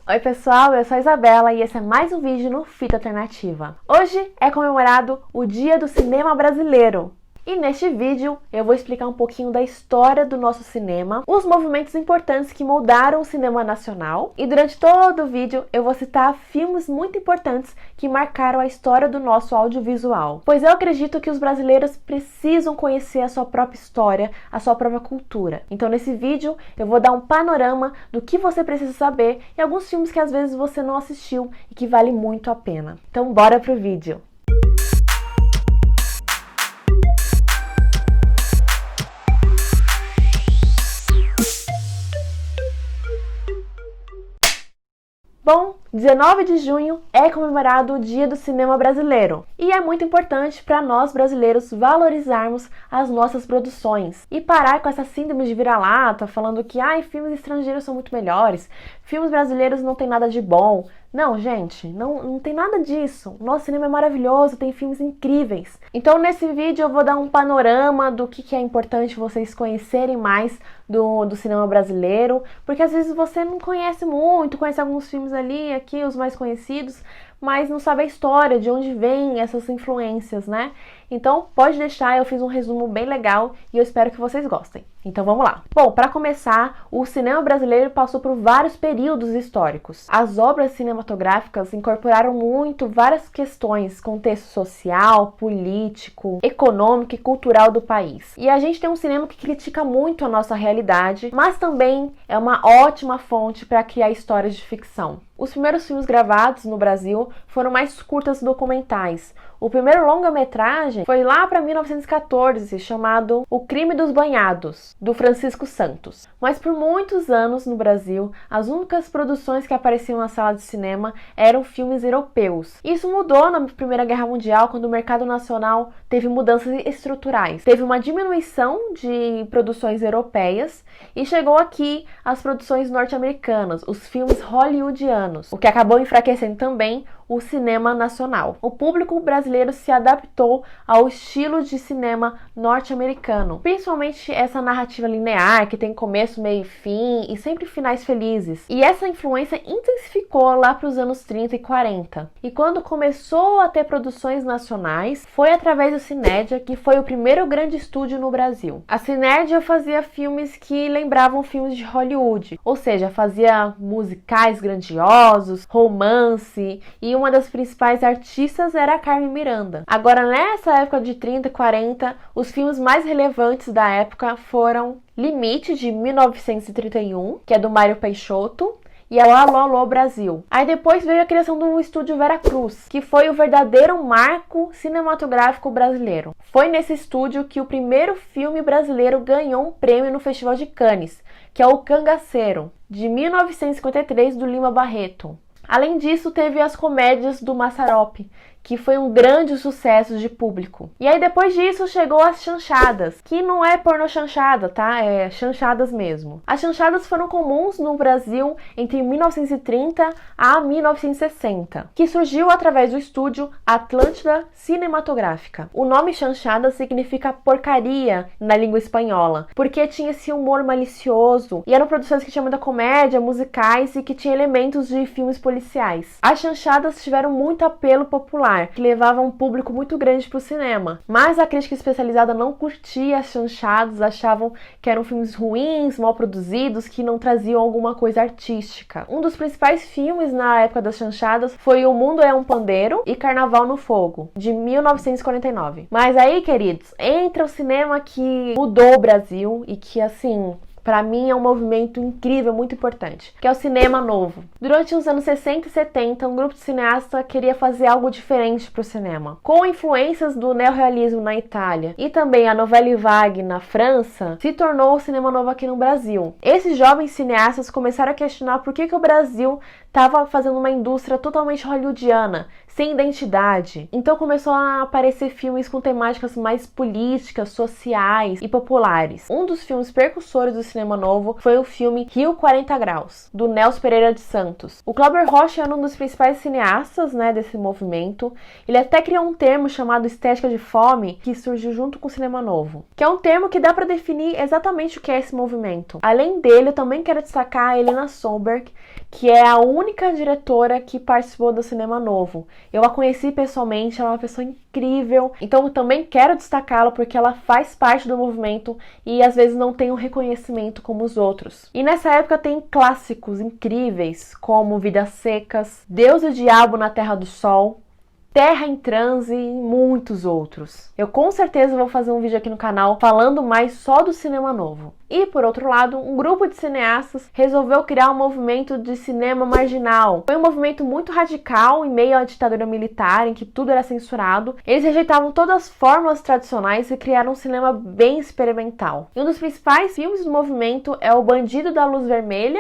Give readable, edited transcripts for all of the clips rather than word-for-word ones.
Oi pessoal, eu sou a Isabela e esse é mais um vídeo no Fita Alternativa. Hoje é comemorado o Dia do Cinema Brasileiro. E neste vídeo eu vou explicar um pouquinho da história do nosso cinema, os movimentos importantes que moldaram o cinema nacional, e durante todo o vídeo eu vou citar filmes muito importantes que marcaram a história do nosso audiovisual. Pois eu acredito que os brasileiros precisam conhecer a sua própria história, a sua própria cultura. Então nesse vídeo eu vou dar um panorama do que você precisa saber e alguns filmes que às vezes você não assistiu e que vale muito a pena. Então bora pro vídeo! Bom, 19 de junho é comemorado o Dia do Cinema Brasileiro e é muito importante para nós brasileiros valorizarmos as nossas produções e parar com essa síndrome de vira-lata falando que filmes estrangeiros são muito melhores, filmes brasileiros não tem nada de bom. Não, gente, não tem nada disso. O nosso cinema é maravilhoso, tem filmes incríveis. Então nesse vídeo eu vou dar um panorama do que é importante vocês conhecerem mais do cinema brasileiro, porque às vezes você não conhece muito, conhece alguns filmes ali, aqui, os mais conhecidos, mas não sabe a história, de onde vêm essas influências, né? Então pode deixar, eu fiz um resumo bem legal e eu espero que vocês gostem. Então vamos lá. Bom, para começar, o cinema brasileiro passou por vários períodos históricos. As obras cinematográficas incorporaram muito várias questões, contexto social, político, econômico e cultural do país. E a gente tem um cinema que critica muito a nossa realidade, mas também é uma ótima fonte para criar histórias de ficção. Os primeiros filmes gravados no Brasil foram mais curtas documentais. O primeiro longa-metragem foi lá para 1914, chamado O Crime dos Banhados, do Francisco Santos. Mas por muitos anos no Brasil, as únicas produções que apareciam na sala de cinema eram filmes europeus. Isso mudou na Primeira Guerra Mundial, quando o mercado nacional teve mudanças estruturais. Teve uma diminuição de produções europeias e chegou aqui as produções norte-americanas, os filmes hollywoodianos, o que acabou enfraquecendo também o cinema nacional. O público brasileiro se adaptou ao estilo de cinema norte-americano, principalmente essa narrativa linear que tem começo, meio e fim e sempre finais felizes. E essa influência intensificou lá para os anos 30 e 40. E quando começou a ter produções nacionais, foi através do Cinédia, que foi o primeiro grande estúdio no Brasil. A Cinédia fazia filmes que lembravam filmes de Hollywood, ou seja, fazia musicais grandiosos, romance, e uma das principais artistas era a Carmen Miranda. Agora, nessa época de 30 e 40, os filmes mais relevantes da época foram Limite, de 1931, que é do Mário Peixoto, e é o Alô Alô Brasil. Aí depois veio a criação do Estúdio Veracruz, que foi o verdadeiro marco cinematográfico brasileiro. Foi nesse estúdio que o primeiro filme brasileiro ganhou um prêmio no Festival de Cannes, que é o Cangaceiro, de 1953, do Lima Barreto. Além disso, teve as comédias do Mazzaropi, que foi um grande sucesso de público. E aí depois disso chegou as chanchadas, que não é pornô chanchada, tá? É chanchadas mesmo. As chanchadas foram comuns no Brasil entre 1930 a 1960, que surgiu através do estúdio Atlântida Cinematográfica. O nome chanchada significa porcaria na língua espanhola, porque tinha esse humor malicioso, e eram produções que tinham muita comédia, musicais e que tinham elementos de filmes policiais. As chanchadas tiveram muito apelo popular, que levava um público muito grande para o cinema. Mas a crítica especializada não curtia as chanchadas, achavam que eram filmes ruins, mal produzidos, que não traziam alguma coisa artística. Um dos principais filmes na época das chanchadas foi O Mundo é um Pandeiro e Carnaval no Fogo, de 1949. Mas aí, queridos, entra o cinema que mudou o Brasil e que, assim, para mim é um movimento incrível, muito importante, que é o cinema novo. Durante os anos 60 e 70, um grupo de cineastas queria fazer algo diferente para o cinema. Com influências do neorrealismo na Itália e também a Nouvelle Vague na França, se tornou o cinema novo aqui no Brasil. Esses jovens cineastas começaram a questionar por que o Brasil estava fazendo uma indústria totalmente hollywoodiana, sem identidade. Então começou a aparecer filmes com temáticas mais políticas, sociais e populares. Um dos filmes precursores do cinema novo foi o filme Rio 40 Graus, do Nelson Pereira de Santos. O Glauber Rocha era um dos principais cineastas, desse movimento. Ele até criou um termo chamado estética de fome, que surgiu junto com o cinema novo, que é um termo que dá para definir exatamente o que é esse movimento. Além dele, eu também quero destacar a Helena Soberg, que é a única diretora que participou do Cinema Novo. Eu a conheci pessoalmente, ela é uma pessoa incrível, então eu também quero destacá-la porque ela faz parte do movimento e às vezes não tem um reconhecimento como os outros. E nessa época tem clássicos incríveis, como Vidas Secas, Deus e o Diabo na Terra do Sol, Terra em Transe e muitos outros. Eu com certeza vou fazer um vídeo aqui no canal falando mais só do Cinema Novo. E, por outro lado, um grupo de cineastas resolveu criar um movimento de cinema marginal. Foi um movimento muito radical em meio à ditadura militar, em que tudo era censurado. Eles rejeitavam todas as fórmulas tradicionais e criaram um cinema bem experimental. E um dos principais filmes do movimento é O Bandido da Luz Vermelha,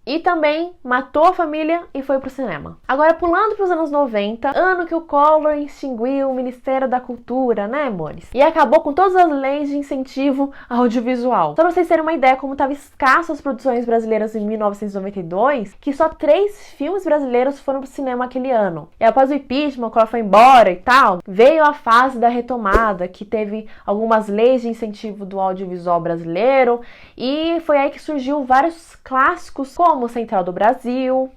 e também Matou a Família e foi pro cinema. Agora, pulando para os anos 90, ano que o Collor extinguiu o Ministério da Cultura, né, amores? E acabou com todas as leis de incentivo audiovisual. Só pra vocês terem uma ideia como tava escasso as produções brasileiras em 1992, que só 3 filmes brasileiros foram pro cinema aquele ano. E após o impeachment, o Collor foi embora e tal, veio a fase da retomada, que teve algumas leis de incentivo do audiovisual brasileiro, e foi aí que surgiu vários clássicos, como Central do Brasil,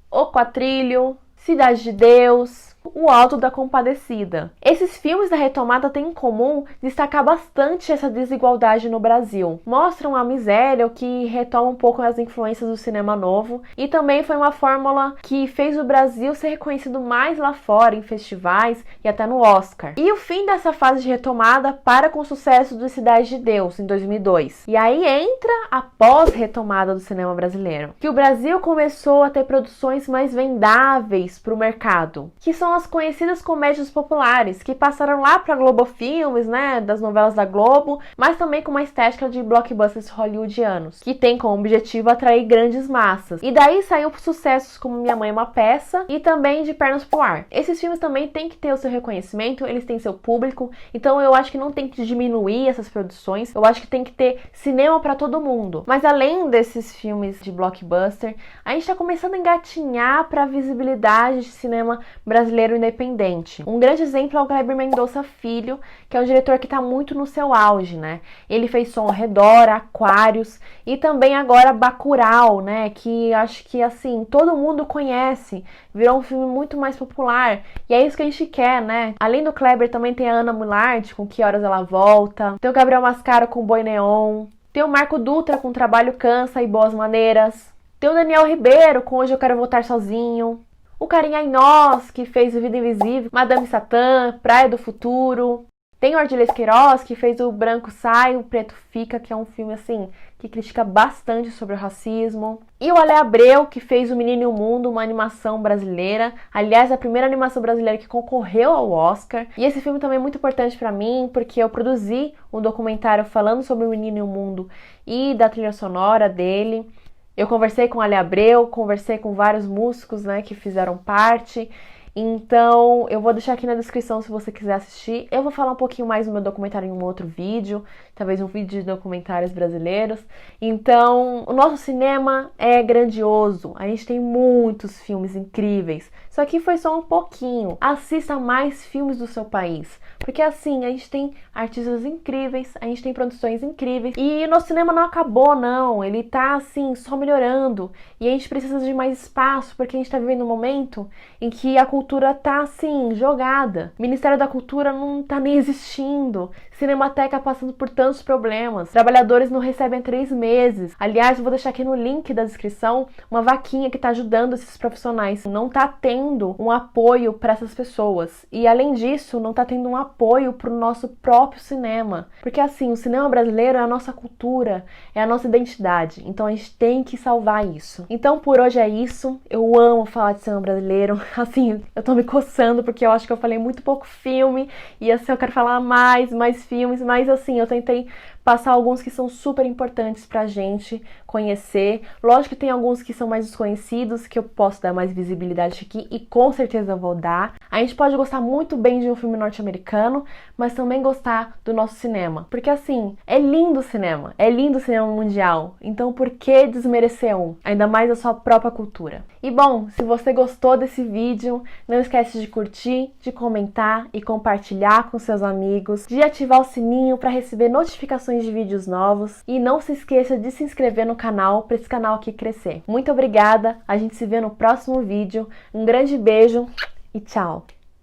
O Quatrilho, Cidade de Deus, O Alto da Compadecida. Esses filmes da retomada têm em comum destacar bastante essa desigualdade no Brasil. Mostram a miséria, o que retoma um pouco as influências do cinema novo, e também foi uma fórmula que fez o Brasil ser reconhecido mais lá fora, em festivais e até no Oscar. E o fim dessa fase de retomada para com o sucesso do Cidade de Deus, em 2002. E aí entra a pós-retomada do cinema brasileiro, que o Brasil começou a ter produções mais vendáveis para o mercado, que são as conhecidas comédias populares, que passaram lá para Globo Filmes, né, das novelas da Globo, mas também com uma estética de blockbusters hollywoodianos, que tem como objetivo atrair grandes massas. E daí saiu sucessos como Minha Mãe é uma Peça e também De Pernas pro Ar. Esses filmes também têm que ter o seu reconhecimento, eles têm seu público, então eu acho que não tem que diminuir essas produções, eu acho que tem que ter cinema para todo mundo. Mas além desses filmes de blockbuster, a gente está começando a engatinhar para a visibilidade de cinema brasileiro independente. Um grande exemplo é o Kleber Mendonça Filho, que é um diretor que está muito no seu auge, né? Ele fez Som ao Redor, Aquários e também agora Bacurau, né? Que acho que, assim, todo mundo conhece, virou um filme muito mais popular e é isso que a gente quer, né? Além do Kleber, também tem a Ana Mulart com Que Horas Ela Volta, tem o Gabriel Mascaro com Boi Neon, tem o Marco Dutra com Trabalho Cansa e Boas Maneiras, tem o Daniel Ribeiro com Hoje Eu Quero Voltar Sozinho, o Carinha em Nós, que fez O Vida Invisível, Madame Satã, Praia do Futuro. Tem o Ardilês Queiroz, que fez O Branco Sai, O Preto Fica, que é um filme, assim, que critica bastante sobre o racismo. E o Ale Abreu, que fez O Menino e o Mundo, uma animação brasileira. Aliás, a primeira animação brasileira que concorreu ao Oscar. E esse filme também é muito importante pra mim, porque eu produzi um documentário falando sobre O Menino e o Mundo e da trilha sonora dele. Eu conversei com o Ale Abreu, conversei com vários músicos, né, que fizeram parte. Então, eu vou deixar aqui na descrição se você quiser assistir. Eu vou falar um pouquinho mais do meu documentário em um outro vídeo, talvez um vídeo de documentários brasileiros. Então, o nosso cinema é grandioso. A gente tem muitos filmes incríveis. Isso aqui foi só um pouquinho. Assista mais filmes do seu país. Porque assim, a gente tem artistas incríveis, a gente tem produções incríveis. E o nosso cinema não acabou, não. Ele tá, assim, só melhorando. E a gente precisa de mais espaço, porque a gente tá vivendo um momento em que a cultura tá, assim, jogada. O Ministério da Cultura não tá nem existindo. Cinemateca passando por tantos problemas. Trabalhadores não recebem há 3 meses. Aliás, eu vou deixar aqui no link da descrição uma vaquinha que tá ajudando esses profissionais. Não tá tendo um apoio para essas pessoas. E além disso, não tá tendo um apoio pro nosso próprio cinema. Porque assim, o cinema brasileiro é a nossa cultura, é a nossa identidade. Então a gente tem que salvar isso. Então por hoje é isso. Eu amo falar de cinema brasileiro. Assim, eu tô me coçando porque eu acho que eu falei muito pouco filme. E assim, eu quero falar mais filmes. Mas assim, eu tentei passar alguns que são super importantes pra gente conhecer. Lógico que tem alguns que são mais desconhecidos, que eu posso dar mais visibilidade aqui, e com certeza eu vou dar. A gente pode gostar muito bem de um filme norte-americano, mas também gostar do nosso cinema. Porque assim, é lindo o cinema mundial. Então por que desmerecer um? Ainda mais a sua própria cultura. E bom, se você gostou desse vídeo, não esquece de curtir, de comentar e compartilhar com seus amigos, de ativar o sininho para receber notificações notificações de vídeos novos e não se esqueça de se inscrever no canal para esse canal aqui crescer. Muito obrigada, a gente se vê no próximo vídeo. Um grande beijo e tchau!